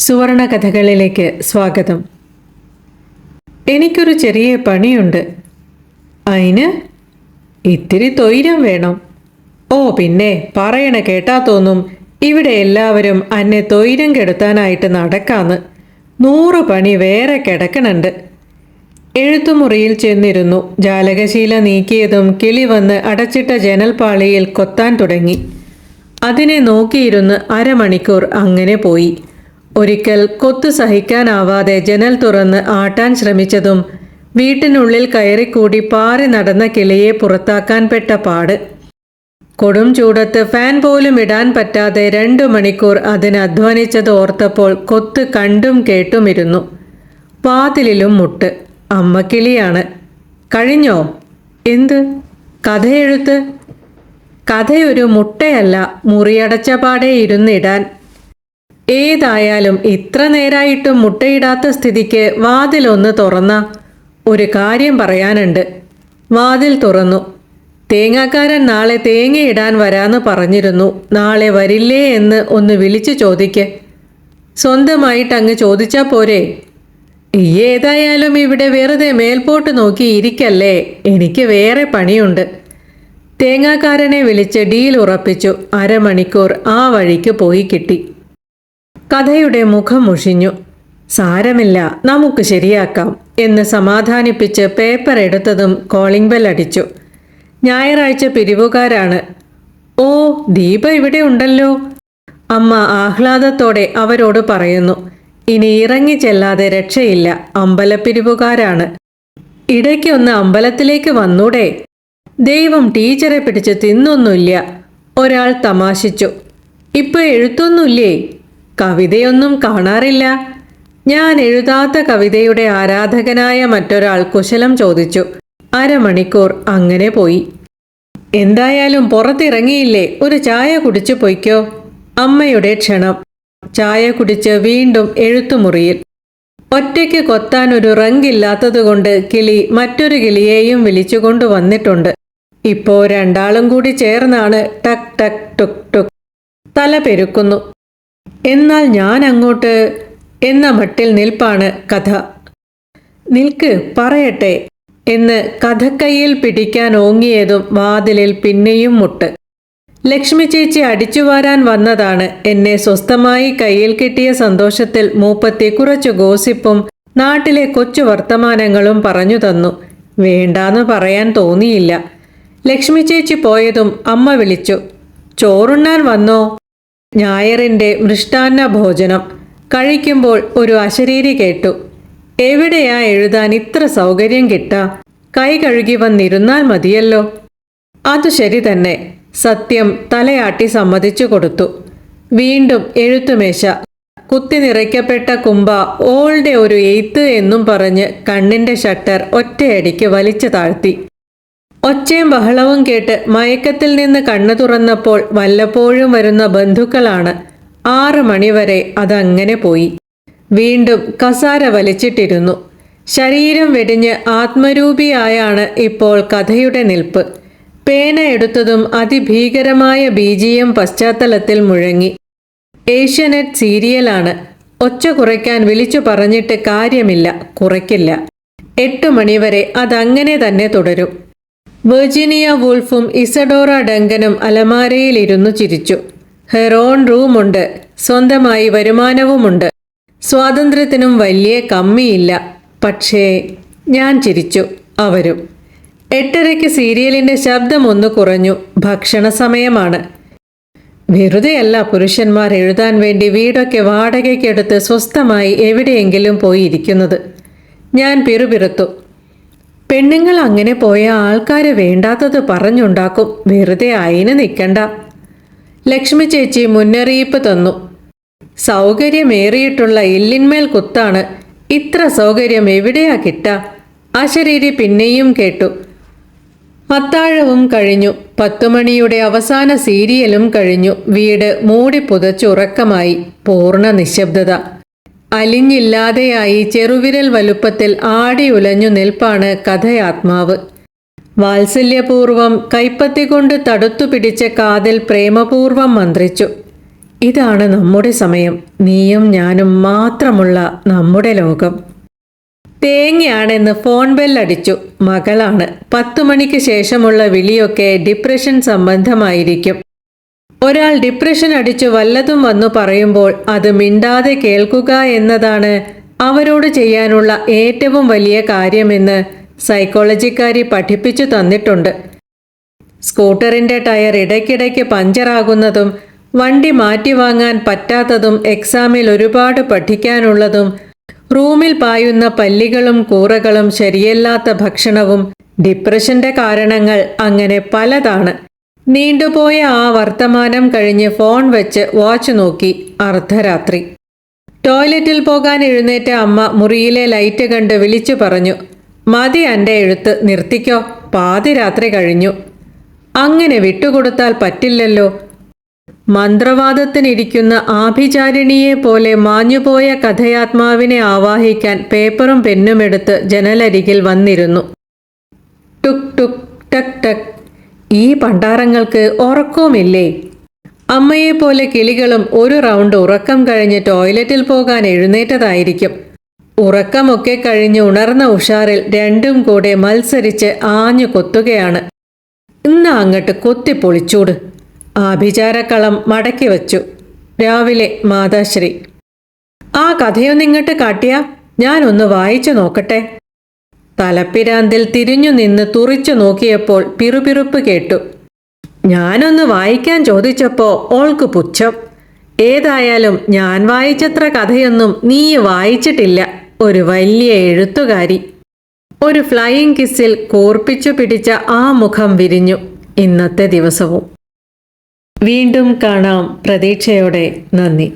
സുവർണ കഥകളിലേക്ക് സ്വാഗതം. എനിക്കൊരു ചെറിയ പണിയുണ്ട്. അതിന് ഇത്തിരി തൊയ്രം വേണം. ഓ പിന്നെ പറയണ കേട്ടാ തോന്നും ഇവിടെ എല്ലാവരും അന്നെ തൊയ്രം കെടുത്താനായിട്ട് നടക്കാന്ന്. 100 പണി വേറെ കിടക്കണുണ്ട്. എഴുത്തുമുറിയിൽ ചെന്നിരുന്നു. ജാലകശീല നീക്കിയതും കിളി വന്ന് അടച്ചിട്ട ജനൽപ്പാളിയിൽ കൊത്താൻ തുടങ്ങി. അതിനെ നോക്കിയിരുന്ന് അരമണിക്കൂർ അങ്ങനെ പോയി. ഒരിക്കൽ കൊത്തു സഹിക്കാനാവാതെ ജനൽ തുറന്ന് ആട്ടാൻ ശ്രമിച്ചതും വീട്ടിനുള്ളിൽ കയറിക്കൂടി പാറി നടന്ന കിളിയെ പുറത്താക്കാൻ പെട്ട പാട്. കൊടും ചൂടത്ത് ഫാൻ പോലും ഇടാൻ പറ്റാതെ 2 മണിക്കൂർ അതിന് അധ്വാനിച്ചത് ഓർത്തപ്പോൾ കൊത്ത് കണ്ടും കേട്ടുമിരുന്നു. വാതിലിലും മുട്ട്. അമ്മക്കിളിയാണ്. കഴിഞ്ഞോ? എന്ത്? കഥയെഴുത്ത്? കഥയൊരു മുട്ടയല്ല, മുറിയടച്ച പാടെ ഇരുന്നിടാൻ. ഏതായാലും ഇത്ര നേരായിട്ടും മുട്ടയിടാത്ത സ്ഥിതിക്ക് വാതിലൊന്ന് തുറന്ന. ഒരു കാര്യം പറയാനുണ്ട്. വാതിൽ തുറന്നു. തേങ്ങാക്കാരൻ നാളെ തേങ്ങയിടാൻ വരാന്ന് പറഞ്ഞിരുന്നു. നാളെ വരില്ലേ എന്ന് ഒന്ന് വിളിച്ചു ചോദിക്ക്. സ്വന്തമായിട്ടങ്ങ് ചോദിച്ചാൽ പോരെ? ഏതായാലും ഇവിടെ വെറുതെ മേൽപോട്ട് നോക്കി ഇരിക്കല്ലേ. എനിക്ക് വേറെ പണിയുണ്ട്. തേങ്ങാക്കാരനെ വിളിച്ച് ഡീൽ ഉറപ്പിച്ചു. അരമണിക്കൂർ ആ വഴിക്ക് പോയി കിട്ടി. കഥയുടെ മുഖം മുഷിഞ്ഞു. സാരമില്ല, നമുക്ക് ശരിയാക്കാം എന്ന് സമാധാനിപ്പിച്ച് പേപ്പർ എടുത്തതും കോളിംഗ് ബെൽ അടിച്ചു. ഞായറാഴ്ച പിരിവുകാരാണ്. ഓ, ദീപ ഇവിടെ ഉണ്ടല്ലോ. അമ്മ ആഹ്ലാദത്തോടെ അവരോട് പറയുന്നു. ഇനി ഇറങ്ങി ചെല്ലാതെ രക്ഷയില്ല. അമ്പലപ്പിരിവുകാരാണ്. ഇടയ്ക്കൊന്ന് അമ്പലത്തിലേക്ക് വന്നൂടെ? ദൈവം ടീച്ചറെ പിടിച്ച് തിന്നൊന്നുമില്ല. ഒരാൾ തമാശിച്ചു. ഇപ്പൊ എഴുത്തൊന്നുമില്ലേ? കവിതയൊന്നും കാണാറില്ല. ഞാൻ എഴുതാത്ത കവിതയുടെ ആരാധകനായ മറ്റൊരാൾ കുശലം ചോദിച്ചു. അരമണിക്കൂർ അങ്ങനെ പോയി. എന്തായാലും പുറത്തിറങ്ങിയില്ലേ? ഒരു ചായ കുടിച്ചു പൊയ്ക്കോ. അമ്മയുടെ ക്ഷണം. ചായ കുടിച്ച് വീണ്ടും എഴുത്തുമുറിയിൽ. ഒറ്റയ്ക്ക് കൊത്താൻ ഒരു റങ്കില്ലാത്തതുകൊണ്ട് കിളി മറ്റൊരു കിളിയെയും വിളിച്ചുകൊണ്ടു വന്നിട്ടുണ്ട്. ഇപ്പോ 2 കൂടി ചേർന്നാണ് ടക് ടക് ടുക് ടുക്. തല പെരുക്കുന്നു. എന്നാൽ ഞാൻ അങ്ങോട്ട് എന്ന മട്ടിൽ നിൽപ്പാണ് കഥ. നിൽക്ക്, പറയട്ടെ എന്ന് കഥക്കൈയിൽ പിടിക്കാൻ ഓങ്ങിയതും വാതിലിൽ പിന്നെയും മുട്ട്. ലക്ഷ്മി ചേച്ചി അടിച്ചുവാരാൻ വന്നതാണ്. എന്നെ സ്വസ്ഥമായി കയ്യിൽ കിട്ടിയ സന്തോഷത്തിൽ മൂപ്പത്തി കുറച്ചു ഗോസിപ്പും നാട്ടിലെ കൊച്ചു വർത്തമാനങ്ങളും പറഞ്ഞു തന്നു. വേണ്ടാന്ന് പറയാൻ തോന്നിയില്ല. ലക്ഷ്മി ചേച്ചി പോയതും അമ്മ വിളിച്ചു. ചോറുണ്ണാൻ വന്നോ? ഞായറിൻ്റെ മൃഷ്ടാന്ന ഭോജനം കഴിക്കുമ്പോൾ ഒരു അശരീരി കേട്ടു. എവിടെയാ എഴുതാൻ ഇത്ര സൗകര്യം കിട്ടാ? കൈ കഴുകി വന്നിരുന്നാൽ മതിയല്ലോ. അതു ശരി തന്നെ. സത്യം തലയാട്ടി സമ്മതിച്ചു കൊടുത്തു. വീണ്ടും എഴുത്തുമേശ. കുത്തി നിറയ്ക്കപ്പെട്ട കുമ്പ ഓളുടെ ഒരു എയ്ത്ത് എന്നും പറഞ്ഞ് കണ്ണിന്റെ ഷട്ടർ ഒറ്റയടിക്ക് വലിച്ചു താഴ്ത്തി. ഒച്ചയും ബഹളവും കേട്ട് മയക്കത്തിൽ നിന്ന് കണ്ണു തുറന്നപ്പോൾ വല്ലപ്പോഴും വരുന്ന ബന്ധുക്കളാണ്. 6 മണിവരെ അതങ്ങനെ പോയി. വീണ്ടും കസാര വലിച്ചിട്ടിരുന്നു. ശരീരം വെടിഞ്ഞ് ആത്മരൂപിയായാണ് ഇപ്പോൾ കഥയുടെ നിൽപ്പ്. പേന എടുത്തതും അതിഭീകരമായ ബീജിയം പശ്ചാത്തലത്തിൽ മുഴങ്ങി. ഏഷ്യാനെറ്റ് സീരിയലാണ്. ഒച്ച കുറയ്ക്കാൻ വിളിച്ചു പറഞ്ഞിട്ട് കാര്യമില്ല, കുറയ്ക്കില്ല. 8 മണിവരെ അതങ്ങനെ തന്നെ തുടരും. വെർജീനിയ വൂൾഫും ഇസഡോറ ഡങ്കനും അലമാരയിൽ ഇരുന്നു ചിരിച്ചു. ഹെറോൺ റൂമുണ്ട്. സ്വന്തമായി വരുമാനവുമുണ്ട്. സ്വാതന്ത്ര്യത്തിനും വലിയ കമ്മിയില്ല. പക്ഷേ ഞാൻ ചിരിച്ചു. അവരും. 8:30 സീരിയലിന്റെ ശബ്ദം ഒന്ന് കുറഞ്ഞു. ഭക്ഷണ സമയമാണ്. വെറുതെയല്ല പുരുഷന്മാർ എഴുതാൻ വേണ്ടി വീടൊക്കെ വാടകയ്ക്കെടുത്ത് സ്വസ്ഥമായി എവിടെയെങ്കിലും പോയി ഇരിക്കുന്നത്. ഞാൻ പിറുപിറുത്തു. പെണ്ണുങ്ങൾ അങ്ങനെ പോയ ആൾക്കാര് വേണ്ടാത്തത് പറഞ്ഞുണ്ടാക്കും. വെറുതെ അയിന് നിൽക്കണ്ട. ലക്ഷ്മി ചേച്ചി മുന്നറിയിപ്പ് തന്നു. സൗകര്യമേറിയിട്ടുള്ള എല്ലിന്മേൽ കുത്താണ്. ഇത്ര സൗകര്യം എവിടെയാ കിട്ടാ? അശരീരി പിന്നെയും കേട്ടു. അത്താഴവും കഴിഞ്ഞു. 10 മണിയുടെ അവസാന സീരിയലും കഴിഞ്ഞു. വീട് മൂടി പുതച്ചുറക്കമായി. പൂർണ്ണ നിശബ്ദത. അലിഞ്ഞില്ലാതെയായി ചെറുവിരൽ വലുപ്പത്തിൽ ആടി ഉലഞ്ഞു നിൽപ്പാണ് കഥയാത്മാവ്. വാത്സല്യപൂർവം കൈപ്പത്തി കൊണ്ട് തടുത്തു പിടിച്ച കാതിൽ പ്രേമപൂർവം മന്ത്രിച്ചു. ഇതാണ് നമ്മുടെ സമയം, നീയും ഞാനും മാത്രമുള്ള നമ്മുടെ ലോകം. തേങ്ങയാണെന്ന് ഫോൺ ബെല്ലടിച്ചു. മകളാണ്. 10 മണിക്ക് ശേഷമുള്ള വിളിയൊക്കെ ഡിപ്രഷൻ സംബന്ധമായിരിക്കും. ഒരാൾ ഡിപ്രഷൻ അടിച്ചു വല്ലതും വന്നു പറയുമ്പോൾ അത് മിണ്ടാതെ കേൾക്കുക എന്നതാണ് അവരോട് ചെയ്യാനുള്ള ഏറ്റവും വലിയ കാര്യമെന്ന് സൈക്കോളജിക്കാരി പഠിപ്പിച്ചു തന്നിട്ടുണ്ട്. സ്കൂട്ടറിൻ്റെ ടയർ ഇടയ്ക്കിടയ്ക്ക് പഞ്ചറാകുന്നതും വണ്ടി മാറ്റി വാങ്ങാൻ പറ്റാത്തതും എക്സാമിൽ ഒരുപാട് പഠിക്കാനുള്ളതും റൂമിൽ പായുന്ന പല്ലികളും കൂറകളും ശരിയല്ലാത്ത ഭക്ഷണവും ഡിപ്രഷന്റെ കാരണങ്ങൾ അങ്ങനെ പലതാണ്. നീണ്ടുപോയ ആ വർത്തമാനം കഴിഞ്ഞ് ഫോൺ വെച്ച് വാച്ച് നോക്കി. അർദ്ധരാത്രി. ടോയ്ലറ്റിൽ പോകാൻ എഴുന്നേറ്റ അമ്മ മുറിയിലെ ലൈറ്റ് കണ്ട് വിളിച്ചു പറഞ്ഞു, മതി എൻ്റെ എഴുത്ത്, നിർത്തിക്കോ, പാതിരാത്രി കഴിഞ്ഞു. അങ്ങനെ വിട്ടുകൊടുത്താൽ പറ്റില്ലല്ലോ. മന്ത്രവാദത്തിനിരിക്കുന്ന ആഭിചാരിണിയെ പോലെ മാഞ്ഞുപോയ കഥയാത്മാവിനെ ആവാഹിക്കാൻ പേപ്പറും പെന്നുമെടുത്ത് ജനലരികിൽ വന്നിരുന്നു. ടുക് ടുക് ടക് ടക്. ഈ പണ്ടാരങ്ങൾക്ക് ഉറക്കവുമില്ലേ? അമ്മയെപ്പോലെ കിളികളും ഒരു റൗണ്ട് ഉറക്കം കഴിഞ്ഞ് ടോയ്ലറ്റിൽ പോകാൻ എഴുന്നേറ്റതായിരിക്കും. ഉറക്കമൊക്കെ കഴിഞ്ഞ് ഉണർന്ന ഉഷാറിൽ രണ്ടും കൂടെ മത്സരിച്ച് ആഞ്ഞു കൊത്തുകയാണ്. ഇന്ന് അങ്ങട്ട് കൊത്തിപ്പൊളിച്ചൂട്. ആഭിചാരക്കളം മടക്കി വച്ചു. രാവിലെ മാതാശ്രീ, ആ കഥയൊന്നിങ്ങട്ട് കാട്ടിയാ ഞാനൊന്ന് വായിച്ചു നോക്കട്ടെ. തലപ്പിരാന്തിൽ തിരിഞ്ഞു നിന്ന് തുറിച്ചു നോക്കിയപ്പോൾ പിറുപിറുപ്പ് കേട്ടു. ഞാനൊന്ന് വായിക്കാൻ ചോദിച്ചപ്പോ ഓൾക്ക് പുച്ഛം. ഏതായാലും ഞാൻ വായിച്ചത്ര കഥയൊന്നും നീ വായിച്ചിട്ടില്ല. ഒരു വലിയ എഴുത്തുകാരി. ഒരു ഫ്ലൈയിങ് കിസ്സിൽ കോർപ്പിച്ചു പിടിച്ച ആ മുഖം വിരിഞ്ഞു. ഇന്നത്തെ ദിവസവും. വീണ്ടും കാണാം പ്രതീക്ഷയോടെ. നന്ദി.